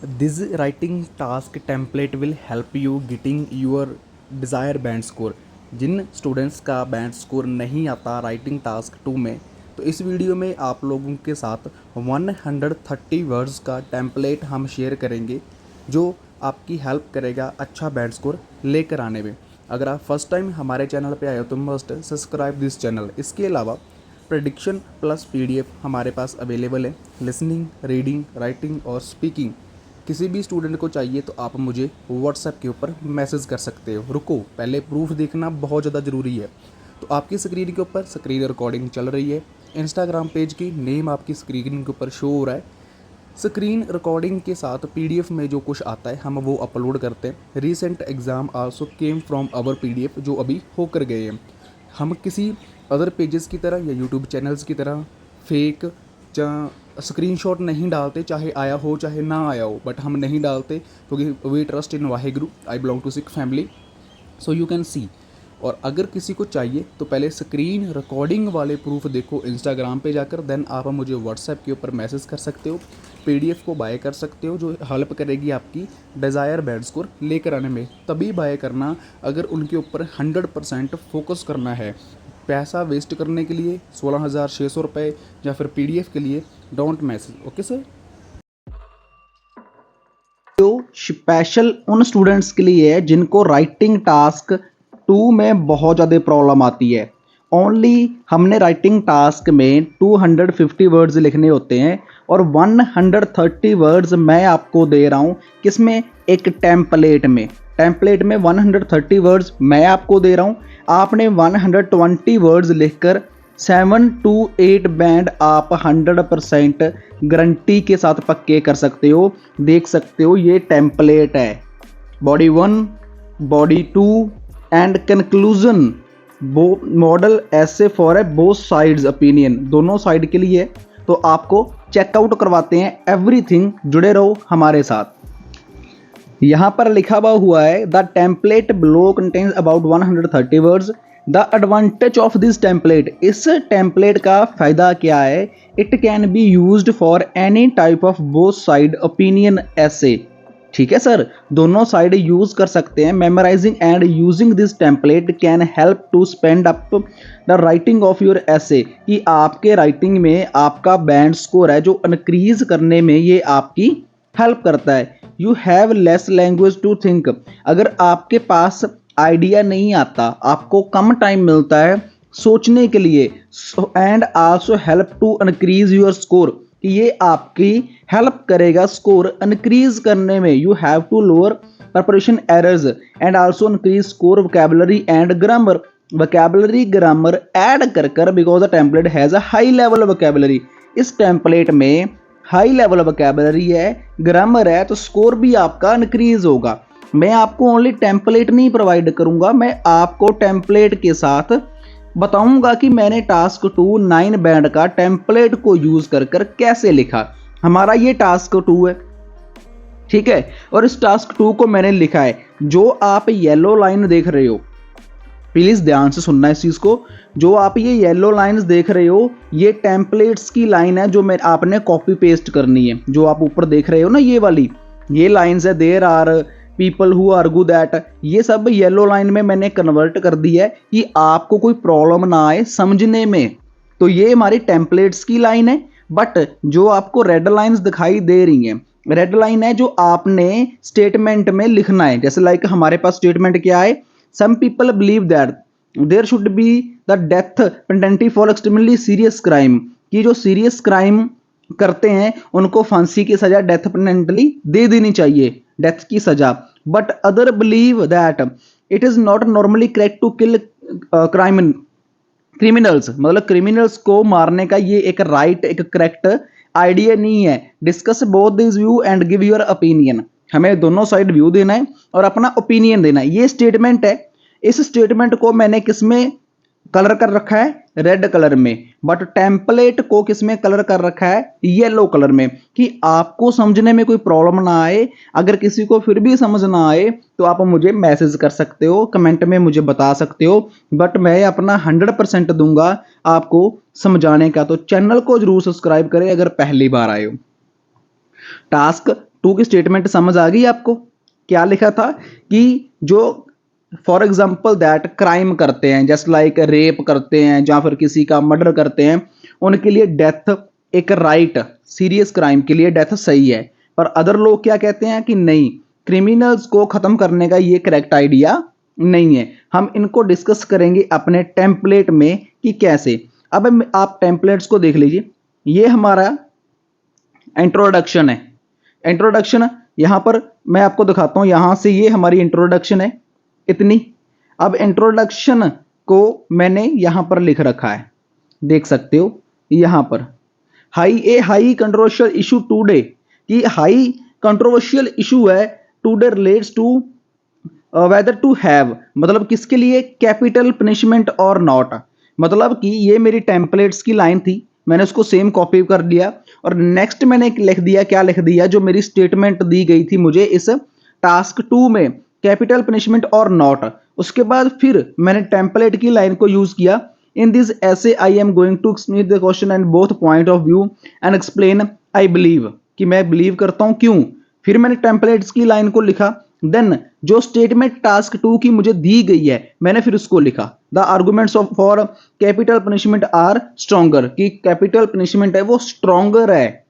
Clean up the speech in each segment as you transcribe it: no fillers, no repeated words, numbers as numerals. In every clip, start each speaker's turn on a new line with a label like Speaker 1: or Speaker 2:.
Speaker 1: This writing task template will help you getting your desired band score. जिन students का band score नहीं आता writing task 2 में, तो इस वीडियो में आप लोगों के साथ 130 वर्ड्स का टेम्पलेट हम शेयर करेंगे जो आपकी हेल्प करेगा अच्छा बैंड स्कोर लेकर आने में। अगर आप फर्स्ट टाइम हमारे चैनल पे आए हो तो मस्ट सब्सक्राइब दिस चैनल। इसके अलावा प्रेडिक्शन प्लस पीडीएफ हमारे पास अवेलेबल है। लिसनिंग, रीडिंग, राइटिंग और स्पीकिंग किसी भी स्टूडेंट को चाहिए तो आप मुझे व्हाट्सएप के ऊपर मैसेज कर सकते हो। रुको, पहले प्रूफ देखना बहुत ज़्यादा ज़रूरी है। तो आपकी स्क्रीन के ऊपर स्क्रीन रिकॉर्डिंग चल रही है। इंस्टाग्राम पेज की नेम आपकी स्क्रीन के ऊपर शो हो रहा है। स्क्रीन रिकॉर्डिंग के साथ पीडीएफ में जो कुछ आता है हम वो अपलोड करते हैं। Recent exam also came from our PDF जो अभी होकर गए हैं। हम किसी अदर पेजेस की तरह या यूट्यूब चैनल्स की तरह फेक स्क्रीनशॉट नहीं डालते, चाहे आया हो चाहे ना आया हो, बट हम नहीं डालते क्योंकि we trust in Waheguru. I belong to Sikh family, so you can see. और अगर किसी को चाहिए तो पहले स्क्रीन रिकॉर्डिंग वाले प्रूफ देखो इंस्टाग्राम पे जाकर, देन आप मुझे व्हाट्सएप के ऊपर मैसेज कर सकते हो। पीडीएफ को बाय कर सकते हो जो हेल्प करेगी आपकी डिज़ायर बैंड स्कोर लेकर आने में। तभी बाय करना अगर उनके ऊपर 100% फोकस करना है। पैसा वेस्ट करने के लिए 16,600 रुपये या फिर पीडीएफ के लिए डोंट मैसेज। Okay sir.
Speaker 2: जो स्पेशल उन स्टूडेंट्स के लिए है जिनको राइटिंग टास्क 2 में बहुत ज़्यादा प्रॉब्लम आती है। ओनली हमने राइटिंग टास्क में 250 वर्ड्स लिखने होते हैं और 130 वर्ड्स मैं आपको दे रहा हूँ। किसमें? एक टेम्पलेट में। टेम्पलेट में 130 वर्ड्स मैं आपको दे रहा हूँ। आपने 120 वर्ड्स लिखकर 7 to 8 बैंड आप 100% गारंटी के साथ पक्के कर सकते हो। देख सकते हो ये टेम्पलेट है। Body 1, body 2 and conclusion model ऐसे फॉर है बोथ साइड्स ओपिनियन, दोनों साइड के लिए। तो आपको चेकआउट करवाते हैं एवरीथिंग। जुड़े रहो हमारे साथ। यहाँ पर लिखा हुआ है the template below contains about 130 words. The advantage of this template, इस टेम्पलेट का फायदा क्या है? It can be used for any type of both side opinion ऐसे। ठीक है सर, दोनों साइड यूज कर सकते हैं। Memorising and using this template can help to spend up the writing of your essay, कि आपके राइटिंग में आपका बैंड स्कोर है जो इंक्रीज करने में ये आपकी हेल्प करता है। You have less language to think, अगर आपके पास आइडिया नहीं आता, आपको कम टाइम मिलता है सोचने के लिए। And also help to increase your score, कि ये आपकी हेल्प करेगा स्कोर इंक्रीज करने में। You have to lower preparation errors and also increase score vocabulary and grammar. Vocabulary grammar add कर because the template has a high level vocabulary. इस template में high level vocabulary है, grammar है, तो score भी आपका इंक्रीज होगा। मैं आपको ओनली टेम्पलेट नहीं प्रोवाइड करूंगा, मैं आपको टेम्पलेट के साथ बताऊंगा कि मैंने टास्क 2 9 बैंड का टेम्पलेट को यूज कर कैसे लिखा। हमारा ये टास्क 2 है, ठीक है, और इस टास्क 2 को मैंने लिखा है। जो आप येलो लाइन देख रहे हो, प्लीज ध्यान से सुनना इस चीज को। जो आप ये येलो लाइंस देख रहे हो, ये टेम्पलेट्स की लाइन है जो मैं आपने कॉपी पेस्ट करनी है। जो आप ऊपर देख रहे हो ना, ये वाली ये लाइंस है। There are people who argue that, ये सब येलो लाइन में मैंने कन्वर्ट कर दी है कि आपको कोई प्रॉब्लम ना आए समझने में। तो ये हमारी टेम्पलेट्स की लाइन है। बट जो आपको रेड लाइंस दिखाई दे रही हैं, रेड लाइन है जो आपने स्टेटमेंट में लिखना है। जैसे लाइक हमारे पास स्टेटमेंट क्या है? Some people believe that there should be the death penalty for extremely serious crime, कि जो सीरियस क्राइम करते हैं उनको फांसी की सजा, डेथ पेनल्टी दे देनी चाहिए, डेथ की सजा। But other believe that it is not normally correct to kill criminals, मतलब क्रिमिनल्स को मारने का ये एक राइट, एक करेक्ट आइडिया नहीं है। Discuss both this view and give your opinion, हमें दोनों साइड व्यू देना है और अपना ओपिनियन देना है। ये स्टेटमेंट है। इस स्टेटमेंट को मैंने किसमें कलर कर रखा है? रेड कलर में। बट टेम्पलेट को किसमें कलर कर रखा है? येलो कलर में, कि आपको समझने में कोई प्रॉब्लम ना आए। अगर किसी को फिर भी समझ ना आए तो आप मुझे मैसेज कर सकते हो, कमेंट में मुझे बता सकते हो। बट मैं अपना 100% दूंगा आपको समझाने का। तो चैनल को जरूर सब्सक्राइब करें अगर पहली बार आए हो। टास्क टू की स्टेटमेंट समझ आ गई आपको? क्या लिखा था कि जो फॉर एग्जाम्पल दैट क्राइम करते हैं, जस्ट लाइक रेप करते हैं या फिर किसी का मर्डर करते हैं, उनके लिए डेथ एक राइट, सीरियस क्राइम के लिए डेथ सही है। पर अदर लोग क्या कहते हैं कि नहीं, क्रिमिनल्स को खत्म करने का ये करेक्ट आइडिया नहीं है। हम इनको डिस्कस करेंगे अपने टेम्पलेट में कि कैसे। अब आप टेम्पलेट्स को देख लीजिए, ये हमारा इंट्रोडक्शन है। इंट्रोडक्शन यहां पर मैं आपको दिखाता हूं, यहां से ये हमारी इंट्रोडक्शन है इतनी। अब इंट्रोडक्शन को मैंने यहां पर लिख रखा है, देख सकते हो यहां पर, हाई कंट्रोवर्शियल इशू टुडे, कि हाई कंट्रोवर्शियल इशू है today relates to whether to have, मतलब किसके लिए, कैपिटल पनिशमेंट और नॉट। मतलब कि ये मेरी टेम्पलेट्स की लाइन थी, मैंने उसको सेम कॉपी कर लिया और नेक्स्ट मैंने लिख दिया, क्या लिख दिया, जो मेरी स्टेटमेंट दी गई थी मुझे इस टास्क 2 में, कैपिटल पनिशमेंट और नॉट। उसके बाद फिर मैंने टेम्पलेट की लाइन को यूज किया, in this essay I am going to explain the question and both point of view and explain I believe, कि मैं बिलीव करता हूं क्यों। फिर मैंने टेम्पलेट्स की लाइन को लिखा, देन जो स्टेटमेंट टास्क 2 की मुझे दी गई है मैंने फिर उसको लिखा, the arguments of for capital punishment are stronger, कि कैपिटल पनिशमेंट है वो स्ट्रॉन्गर है।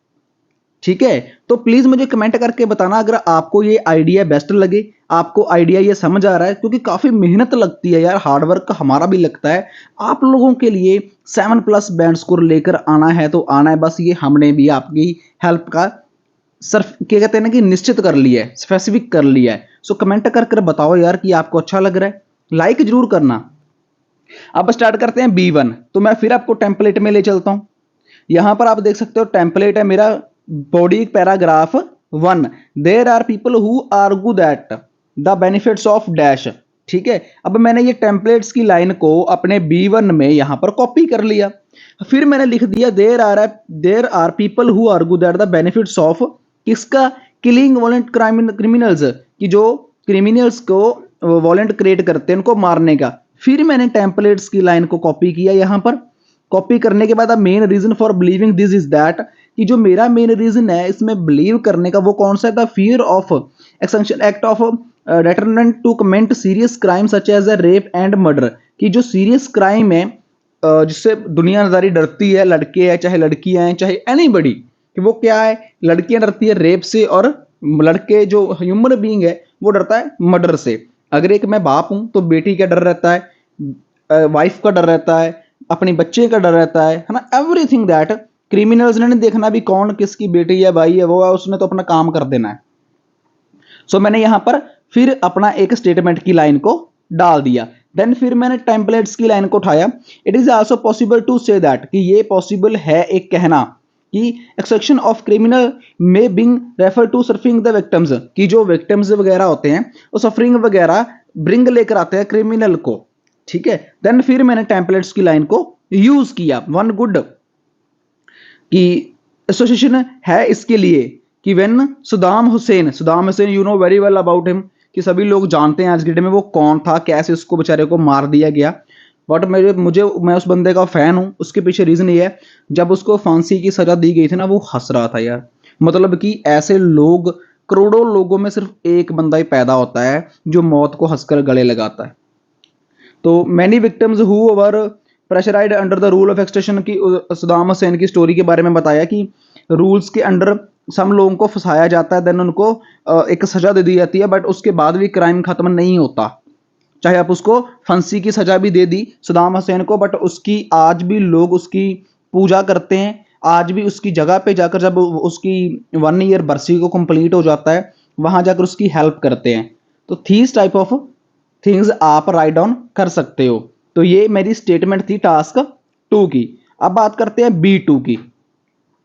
Speaker 2: ठीक है, तो प्लीज मुझे कमेंट करके बताना अगर आपको ये आइडिया बेस्ट लगे, आपको आइडिया ये समझ आ रहा है, क्योंकि काफी मेहनत लगती है यार, हार्डवर्क हमारा भी लगता है। आप लोगों के लिए 7+ बैंड स्कोर लेकर आना है तो आना है, बस ये हमने भी आपकी हेल्प का सिर्फ क्या कहते हैं ना कि निश्चित कर लिया है, स्पेसिफिक कर लिया है। सो कमेंट कर बताओ यार कि आपको अच्छा लग रहा है, लाइक जरूर करना। अब स्टार्ट करते हैं B1, तो मैं फिर आपको टेम्पलेट में ले चलता हूं। यहां पर आप देख सकते हो टेम्पलेट है मेरा, body paragraph 1, there are people who argue that the benefits of dash. ठीक है, अब मैंने ये टेम्पलेट्स की लाइन को अपने B1 में यहां पर कॉपी कर लिया। फिर मैंने लिख दिया there are people who argue that the benefits of, किसका, किलिंग वॉलेंट क्रिमिनल्स, कि जो क्रिमिनल्स को वॉलेंट क्रिएट करते हैं उनको मारने का। फिर मैंने टेम्पलेट्स की लाइन को कॉपी किया यहां पर। कॉपी करने के बाद अब main reason for believing this is that, कि जो मेरा मेन रीजन है इसमें बिलीव करने का वो कौन सा है, the fear of extension act of determent to comment serious crime such as a rape and murder, कि जो सीरियस क्राइम है जिससे दुनियादारी डरती है, लड़के हैं चाहे लड़कियां हैं चाहे एनीबडी, कि वो क्या है, लड़कियां डरती है रेप से और लड़के जो ह्यूमन बीइंग है वो डरता है मर्डर से। अगर एक मैं बाप हूं तो बेटी का डर रहता है, वाइफ का डर रहता है, अपने बच्चे का डर रहता है ना, एवरीथिंग दैट। क्रिमिनल्स ने नहीं देखना भी कौन किसकी बेटी है भाई है वो है, उसने तो अपना काम कर देना है। सो मैंने यहां पर फिर अपना एक स्टेटमेंट की लाइन को डाल दिया। देन फिर मैंने टेम्पलेट्स की लाइन को उठाया, it is also possible to say that, कि ये पॉसिबल है एक कहना कि एक्सेक्शन ऑफ क्रिमिनल में being refer to serving the victims, कि जो विक्टिम्स वगैरह होते हैं वो सफरिंग वगैरह ब्रिंग लेकर आते हैं क्रिमिनल को। ठीक है, देन फिर मैंने टेम्पलेट्स की लाइन को यूज किया, वन गुड की एसोसिएशन है इसके लिए, कि when Saddam Hussain you know very well about him, कि सभी लोग जानते हैं आज के डेट में वो कौन था, कैसे उसको बेचारे को मार दिया गया। बट मैं उस बंदे का फैन हूं। उसके पीछे रीजन ये है, जब उसको फांसी की सजा दी गई थी ना वो हंस रहा था यार। मतलब कि ऐसे लोग करोड़ों लोगों में सिर्फ एक बंदा ही पैदा होता है जो मौत को हंसकर गले लगाता है। तो many victims who were pressurised under the rule of extension की सदाम हुसैन की स्टोरी के बारे में बताया कि रूल्स के अंडर सम लोगों को फंसाया जाता है, देन उनको एक सजा दे दी जाती है, बट उसके बाद भी क्राइम खत्म नहीं होता। चाहे आप उसको फांसी की सजा भी दे दी सदाम हुसैन को, बट उसकी आज भी लोग उसकी पूजा करते हैं। आज भी उसकी जगह पे जाकर जब उसकी 1 ईयर बरसी को कंप्लीट हो जाता है वहां जाकर उसकी हेल्प करते हैं। तो थीस टाइप ऑफ थिंग्स आप राइट डाउन कर सकते हो। तो ये मेरी स्टेटमेंट थी टास्क 2 की। अब बात करते हैं B2 की,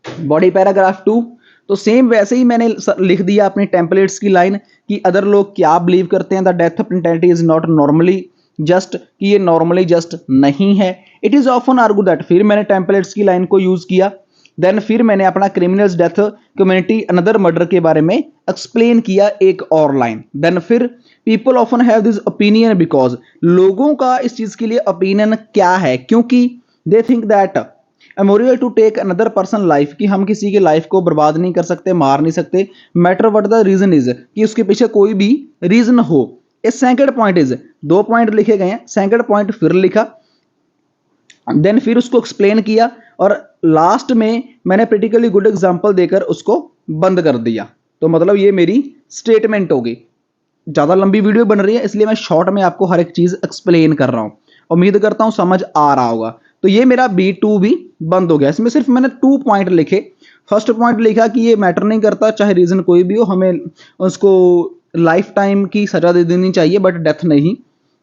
Speaker 2: बॉडी पैराग्राफ 2। तो सेम वैसे ही मैंने लिख दिया अपनी टेम्पलेट्स की लाइन कि अदर लोग क्या बिलीव करते हैं, the death penalty is not normally just, कि ये नॉर्मली जस्ट नहीं है, it is often argue that. फिर मैंने टेम्पलेट्स की लाइन को यूज किया। देन फिर मैंने अपना criminals death community another murder के बारे में एक्सप्लेन किया एक और लाइन। देन फिर people often have this opinion because, लोगों का इस चीज के लिए ओपिनियन क्या है, क्योंकि they think that amoral to take another person life, कि हम किसी की लाइफ को बर्बाद नहीं कर सकते, मार नहीं सकते, matter what the reason is, कि उसके पीछे कोई भी रीजन हो। A second point is, 2 point लिखे गए हैं, सेकंड पॉइंट फिर लिखा, देन फिर उसको एक्सप्लेन किया, और लास्ट में मैंने प्रेक्टिकली गुड एग्जांपल देकर उसको बंद कर दिया। तो मतलब ये मेरी स्टेटमेंट होगी। ज़्यादा लंबी वीडियो बन रही है इसलिए मैं शॉर्ट में आपको हर एक चीज़ एक्सप्लेन कर रहा हूँ। उम्मीद करता हूँ समझ आ रहा होगा। तो ये मेरा B2 भी बंद हो गया। इसमें सिर्फ मैंने 2 पॉइंट लिखे। फर्स्ट पॉइंट लिखा कि ये मैटर नहीं करता, चाहे रीज़न कोई भी हो, हमें उसको लाइफ टाइम की सज़ा दे देनी चाहिए बट डेथ नहीं,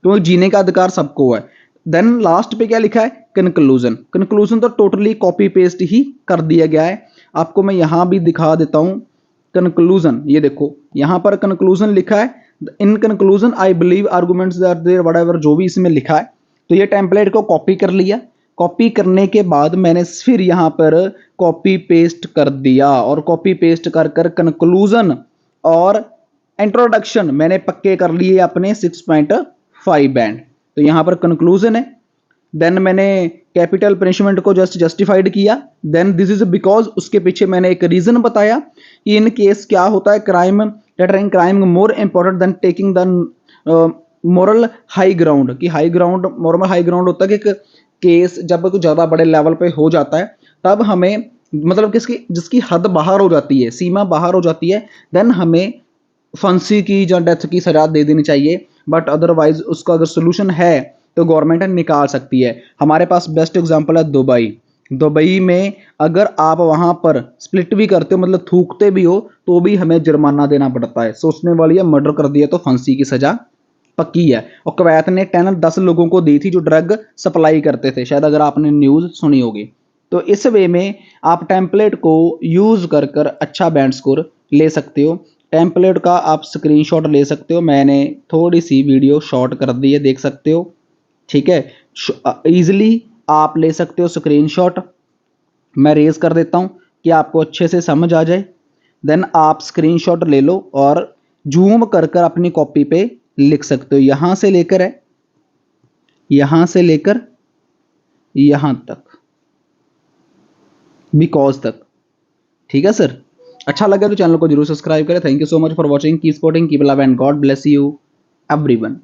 Speaker 2: क्योंकि जीने का अधिकार सबको है। देन लास्ट पे क्या लिखा है, कंक्लूजन। कंक्लूजन तो टोटली कॉपी पेस्ट ही कर दिया गया है। आपको मैं यहाँ भी दिखा देता हूँ कंक्लूजन। ये देखो यहाँ पर कंक्लूजन लिखा है, in conclusion I believe arguments are there, whatever जो भी इसमें लिखा है। तो ये टेम्पलेट को कॉपी कर लिया। कॉपी करने के बाद मैंने फिर यहाँ पर कॉपी पेस्ट कर दिया, और कॉपी पेस्ट कर कर कंक्लूजन और इंट्रोडक्शन मैंने पक्के कर लिए अपने 6.5 बैंड। तो यहाँ पर कंक्लूजन है। देन मैंने कैपिटल पनिशमेंट को जस्टिफाइड किया। देन दिस इज बिकॉज, उसके पीछे मैंने एक रीजन बताया कि इन केस क्या होता है, crime deterring crime more important than taking the moral high ground, कि high ground, moral high ground होता है कि केस जब कुछ ज़्यादा बड़े लेवल पे हो जाता है तब हमें, मतलब किसकी जिसकी हद बाहर हो जाती है, सीमा बाहर हो जाती है, देन हमें फांसी की या डेथ की सजा दे देनी चाहिए। बट अदरवाइज उसका अगर सोल्यूशन है तो गवर्नमेंट निकाल सकती है। हमारे पास बेस्ट एग्जांपल है दुबई। दुबई में अगर आप वहां पर स्प्लिट भी करते हो, मतलब थूकते भी हो, तो भी हमें जुर्माना देना पड़ता है। सोचने वाली है, मर्डर कर दिया तो फांसी की सजा पक्की है। और कुवैत ने 10 लोगों को दी थी जो ड्रग सप्लाई करते थे, शायद अगर आपने न्यूज़ सुनी होगी। तो इस वे में आप टेम्पलेट को यूज़ कर कर अच्छा बैंड स्कोर ले सकते हो। टेम्पलेट का आप स्क्रीनशॉट ले सकते हो, मैंने थोड़ी सी वीडियो शॉर्ट कर दी है, देख सकते हो। ठीक है, ईजिली आप ले सकते हो स्क्रीनशॉट। मैं रेज कर देता हूँ कि आपको अच्छे से समझ आ जाए। देन आप स्क्रीनशॉट ले लो और जूम कर कर अपनी कॉपी पे लिख सकते हो। यहाँ से लेकर है, यहाँ से लेकर यहाँ तक, बिकॉज तक। ठीक है सर, अच्छा लगा तो चैनल को जरूर सब्सक्राइब करें। Thank you so much for watching, keep supporting, keep love and God bless you everyone.